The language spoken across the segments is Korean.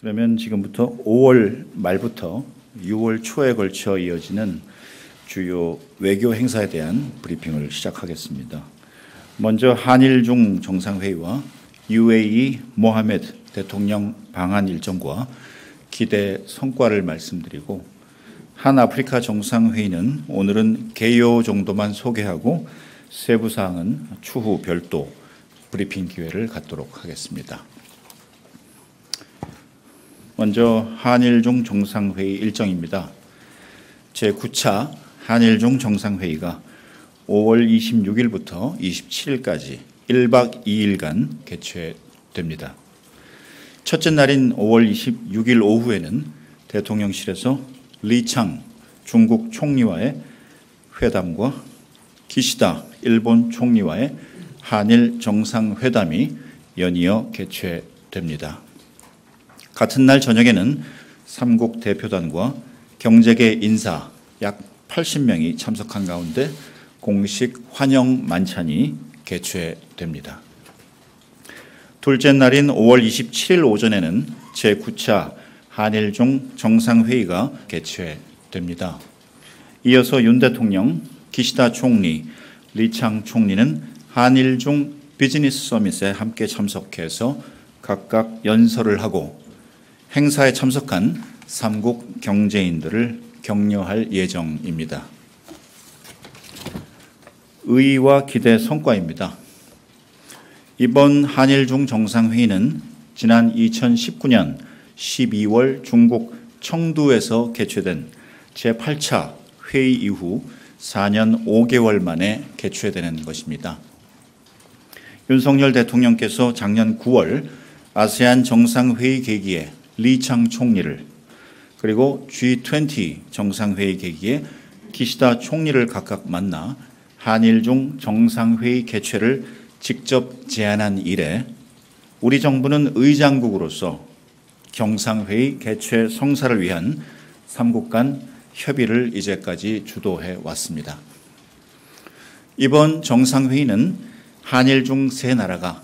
그러면 지금부터 5월 말부터 6월 초에 걸쳐 이어지는 주요 외교 행사에 대한 브리핑을 시작하겠습니다. 먼저 한일중 정상회의와 UAE 모하메드 대통령 방한 일정과 기대 성과를 말씀드리고, 한아프리카 정상회의는 오늘은 개요 정도만 소개하고 세부 사항은 추후 별도 브리핑 기회를 갖도록 하겠습니다. 먼저 한일중 정상회의 일정입니다. 제9차 한일중 정상회의가 5월 26일부터 27일까지 1박 2일간 개최됩니다. 첫째 날인 5월 26일 오후에는 대통령실에서 리창 중국 총리와의 회담과 기시다 일본 총리와의 한일 정상회담이 연이어 개최됩니다. 같은 날 저녁에는 삼국 대표단과 경제계 인사 약 80명이 참석한 가운데 공식 환영 만찬이 개최됩니다. 둘째 날인 5월 27일 오전에는 제9차 한일중 정상회의가 개최됩니다. 이어서 윤 대통령, 기시다 총리, 리창 총리는 한일중 비즈니스 서밋에 함께 참석해서 각각 연설을 하고 행사에 참석한 삼국 경제인들을 격려할 예정입니다. 의의와 기대 성과입니다. 이번 한일중 정상회의는 지난 2019년 12월 중국 청두에서 개최된 제8차 회의 이후 4년 5개월 만에 개최되는 것입니다. 윤석열 대통령께서 작년 9월 아세안 정상회의 계기에 리창 총리를, 그리고 G20 정상회의 계기에 기시다 총리를 각각 만나 한일중 정상회의 개최를 직접 제안한 이래 우리 정부는 의장국으로서 정상회의 개최 성사를 위한 삼국 간 협의를 이제까지 주도해 왔습니다. 이번 정상회의는 한일중 세 나라가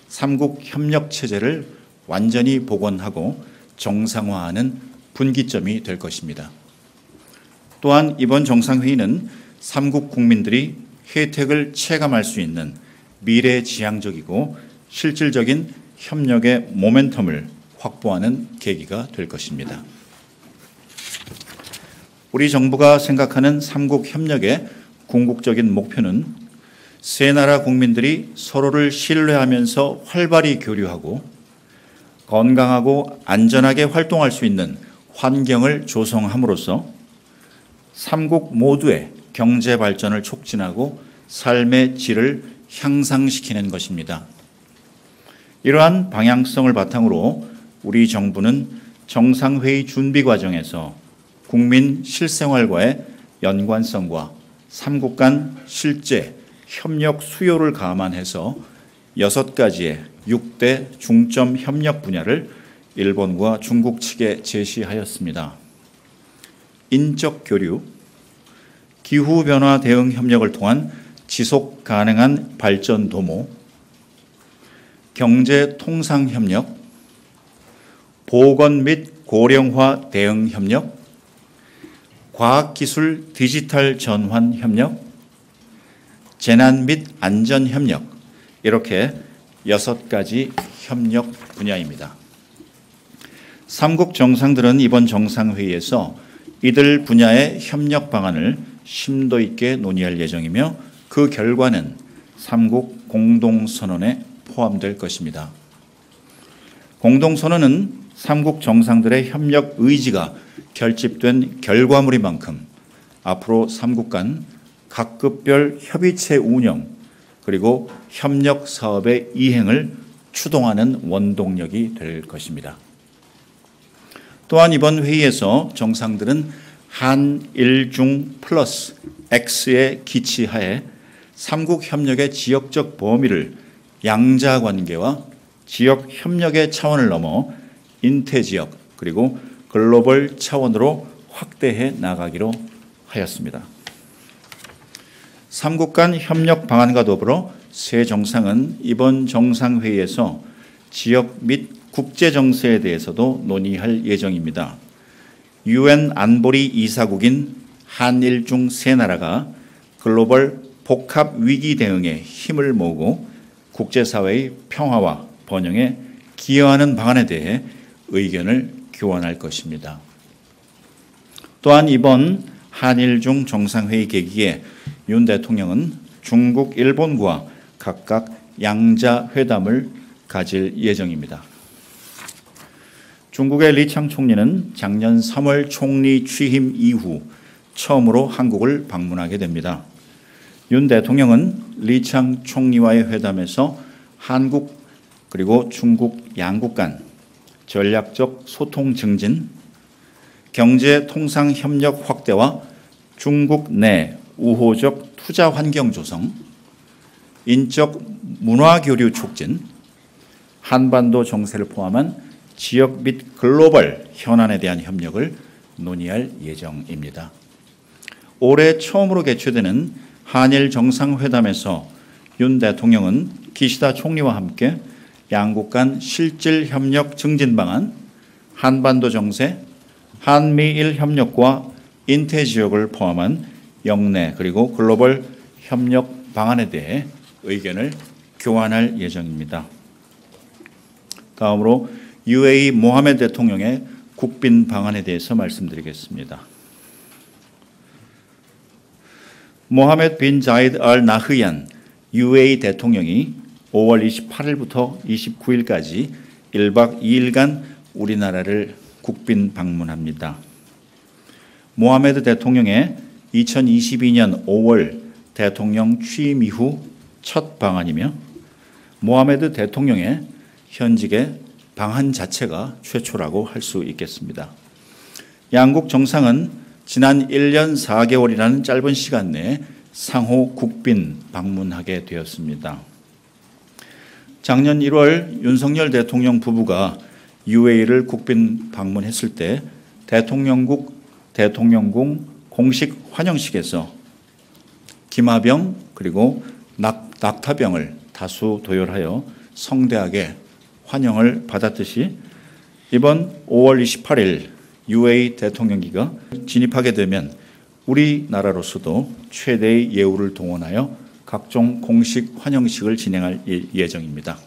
삼국 협력 체제를 완전히 복원하고 정상화하는 분기점이 될 것입니다. 또한 이번 정상회의는 삼국 국민들이 혜택을 체감할 수 있는 미래지향적이고 실질적인 협력의 모멘텀을 확보하는 계기가 될 것입니다. 우리 정부가 생각하는 삼국 협력의 궁극적인 목표는 세 나라 국민들이 서로를 신뢰하면서 활발히 교류하고 건강하고 안전하게 활동할 수 있는 환경을 조성함으로써 삼국 모두의 경제 발전을 촉진하고 삶의 질을 향상시키는 것입니다. 이러한 방향성을 바탕으로 우리 정부는 정상회의 준비 과정에서 국민 실생활과의 연관성과 삼국 간 실제 협력 수요를 감안해서 6가지의 6대 중점 협력 분야를 일본과 중국 측에 제시하였습니다. 인적 교류, 기후변화 대응 협력을 통한 지속 가능한 발전 도모, 경제 통상 협력, 보건 및 고령화 대응 협력, 과학기술 디지털 전환 협력, 재난 및 안전 협력, 이렇게 6가지 협력 분야입니다. 삼국 정상들은 이번 정상회의에서 이들 분야의 협력 방안을 심도 있게 논의할 예정이며 그 결과는 삼국 공동선언에 포함될 것입니다. 공동선언은 삼국 정상들의 협력 의지가 결집된 결과물인 만큼 앞으로 삼국 간 각급별 협의체 운영 그리고 협력 사업의 이행을 추동하는 원동력이 될 것입니다. 또한 이번 회의에서 정상들은 한일중 플러스 X의 기치하에 삼국 협력의 지역적 범위를 양자 관계와 지역 협력의 차원을 넘어 인태지역 그리고 글로벌 차원으로 확대해 나가기로 하였습니다. 삼국 간 협력 방안과 더불어 세 정상은 이번 정상회의에서 지역 및 국제 정세에 대해서도 논의할 예정입니다. UN 안보리 이사국인 한일 중 세 나라가 글로벌 복합 위기 대응에 힘을 모으고 국제사회의 평화와 번영에 기여하는 방안에 대해 의견을 교환할 것입니다. 또한 이번 한일 중 정상회의 계기에 윤 대통령은 중국, 일본과 각각 양자 회담을 가질 예정입니다. 중국의 리창 총리는 작년 3월 총리 취임 이후 처음으로 한국을 방문하게 됩니다. 윤 대통령은 리창 총리와의 회담에서 한국 그리고 중국 양국 간 전략적 소통 증진, 경제 통상 협력 확대와 중국 내 우호적 투자 환경 조성, 인적 문화 교류 촉진, 한반도 정세를 포함한 지역 및 글로벌 현안에 대한 협력을 논의할 예정입니다. 올해 처음으로 개최되는 한일 정상회담에서 윤 대통령은 기시다 총리와 함께 양국 간 실질 협력 증진 방안, 한반도 정세, 한미일 협력과 인태 지역을 포함한 영내 그리고 글로벌 협력 방안에 대해 의견을 교환할 예정입니다. 다음으로 UAE 모하메드 대통령의 국빈 방안에 대해서 말씀드리겠습니다. 모하메드 빈 자이드 알 나흐얀 UAE 대통령이 5월 28일부터 29일까지 1박 2일간 우리나라를 국빈 방문합니다. 모하메드 대통령의 2022년 5월 대통령 취임 이후 첫 방한이며 모하메드 대통령의 현직의 방한 자체가 최초라고 할 수 있겠습니다. 양국 정상은 지난 1년 4개월이라는 짧은 시간 내에 상호 국빈 방문하게 되었습니다. 작년 1월 윤석열 대통령 부부가 UAE를 국빈 방문했을 때 대통령궁 공식 환영식에서 기마병 그리고 낙타병을 다수 도열하여 성대하게 환영을 받았듯이 이번 5월 28일 UAE 대통령기가 진입하게 되면 우리나라로서도 최대의 예우를 동원하여 각종 공식 환영식을 진행할 예정입니다.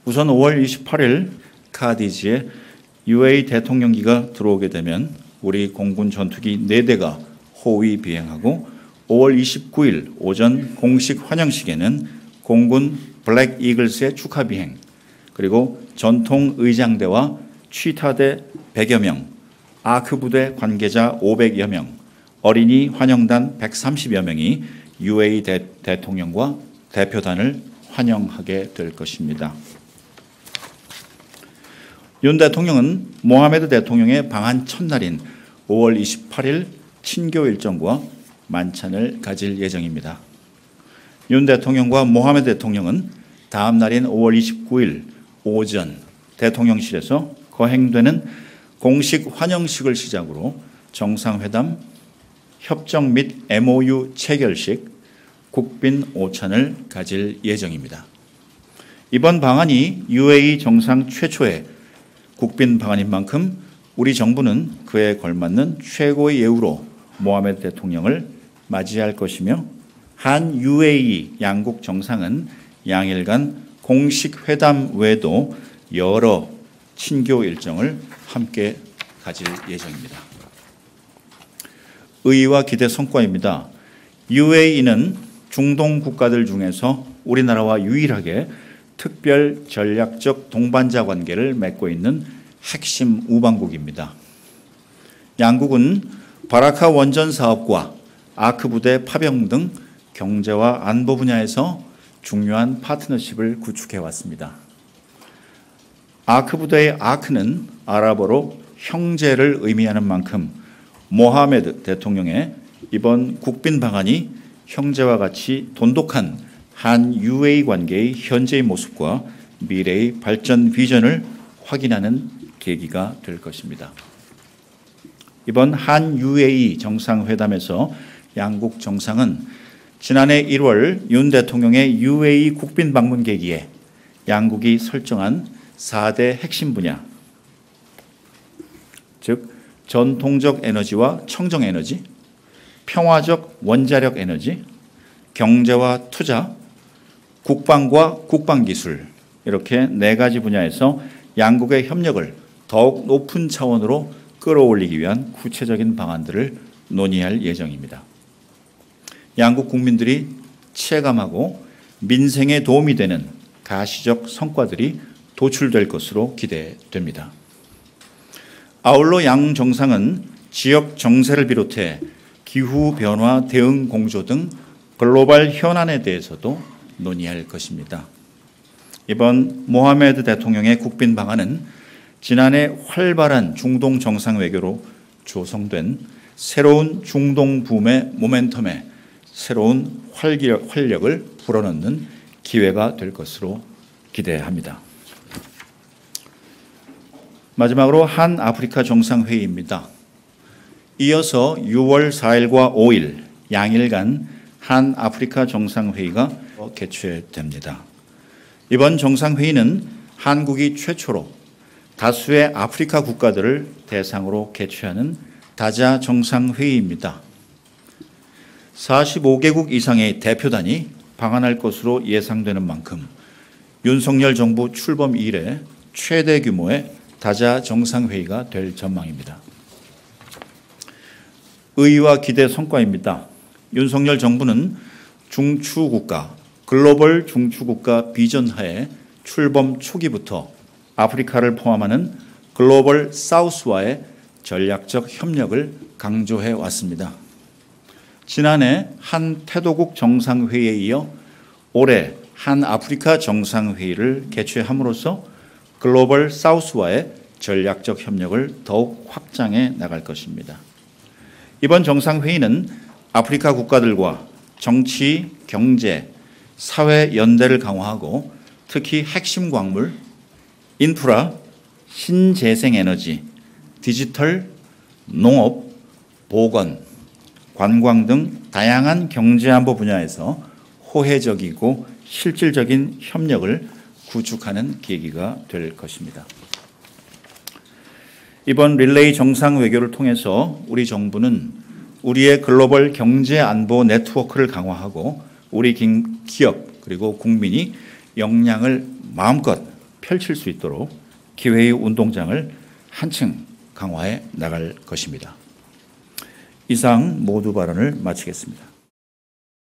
우선 5월 28일 카디지에 UAE 대통령기가 들어오게 되면 우리 공군 전투기 4대가 호위 비행하고 5월 29일 오전 공식 환영식에는 공군 블랙 이글스의 축하 비행, 그리고 전통 의장대와 취타대 100여 명, 아크 부대 관계자 500여 명, 어린이 환영단 130여 명이 UAE 대통령과 대표단을 환영하게 될 것입니다. 윤 대통령은 모하메드 대통령의 방한 첫날인 5월 28일 친교 일정과 만찬을 가질 예정입니다. 윤 대통령과 모하메드 대통령은 다음 날인 5월 29일 오전 대통령실에서 거행되는 공식 환영식을 시작으로 정상회담, 협정 및 MOU 체결식, 국빈 오찬을 가질 예정입니다. 이번 방안이 UAE 정상 최초의 국빈 방안인 만큼 우리 정부는 그에 걸맞는 최고의 예우로 모하메드 대통령을 맞이할 것이며 한 UAE 양국 정상은 양일 간 공식 회담 외에도 여러 친교 일정을 함께 가질 예정입니다. 의의와 기대 성과입니다. UAE는 중동 국가들 중에서 우리나라와 유일하게 특별 전략적 동반자 관계를 맺고 있는 핵심 우방국입니다. 양국은 바라카 원전 사업과 아크 부대 파병 등 경제와 안보 분야에서 중요한 파트너십을 구축해 왔습니다. 아크 부대의 아크는 아랍어로 형제를 의미하는 만큼 모하메드 대통령의 이번 국빈 방안이 형제와 같이 돈독한 한 UAE 관계의 현재의 모습과 미래의 발전 비전을 확인하는 계기가 될 것입니다. 이번 한 UAE 정상회담에서 양국 정상은 지난해 1월 윤 대통령의 UAE 국빈 방문 계기에 양국이 설정한 4대 핵심 분야, 즉 전통적 에너지와 청정 에너지, 평화적 원자력 에너지, 경제와 투자, 국방과 국방기술, 이렇게 4가지 분야에서 양국의 협력을 더욱 높은 차원으로 끌어올리기 위한 구체적인 방안들을 논의할 예정입니다. 양국 국민들이 체감하고 민생에 도움이 되는 가시적 성과들이 도출될 것으로 기대됩니다. 아울러 양 정상은 지역 정세를 비롯해 기후변화 대응 공조 등 글로벌 현안에 대해서도 논의할 것입니다. 이번 모하메드 대통령의 국빈 방한은 지난해 활발한 중동 정상 외교로 조성된 새로운 중동 붐의 모멘텀에 새로운 활력을 불어넣는 기회가 될 것으로 기대합니다. 마지막으로 한 아프리카 정상회의입니다. 이어서 6월 4일과 5일 양일간 한 아프리카 정상회의가 개최됩니다. 이번 정상회의는 한국이 최초로 다수의 아프리카 국가들을 대상으로 개최하는 다자 정상회의입니다. 45개국 이상의 대표단이 방한할 것으로 예상되는 만큼 윤석열 정부 출범 이래 최대 규모의 다자 정상회의가 될 전망입니다. 의의와 기대 성과입니다. 윤석열 정부는 중추국가, 글로벌 중추국가 비전 하에 출범 초기부터 아프리카를 포함하는 글로벌 사우스와의 전략적 협력을 강조해 왔습니다. 지난해 한 태도국 정상회의에 이어 올해 한 아프리카 정상회의를 개최함으로써 글로벌 사우스와의 전략적 협력을 더욱 확장해 나갈 것입니다. 이번 정상회의는 아프리카 국가들과 정치, 경제, 사회 연대를 강화하고 특히 핵심 광물, 인프라, 신재생에너지, 디지털, 농업, 보건, 관광 등 다양한 경제안보 분야에서 호혜적이고 실질적인 협력을 구축하는 계기가 될 것입니다. 이번 릴레이 정상 외교를 통해서 우리 정부는 우리의 글로벌 경제 안보 네트워크를 강화하고 우리 기업 그리고 국민이 역량을 마음껏 펼칠 수 있도록 기회의 운동장을 한층 강화해 나갈 것입니다. 이상 모두 발언을 마치겠습니다.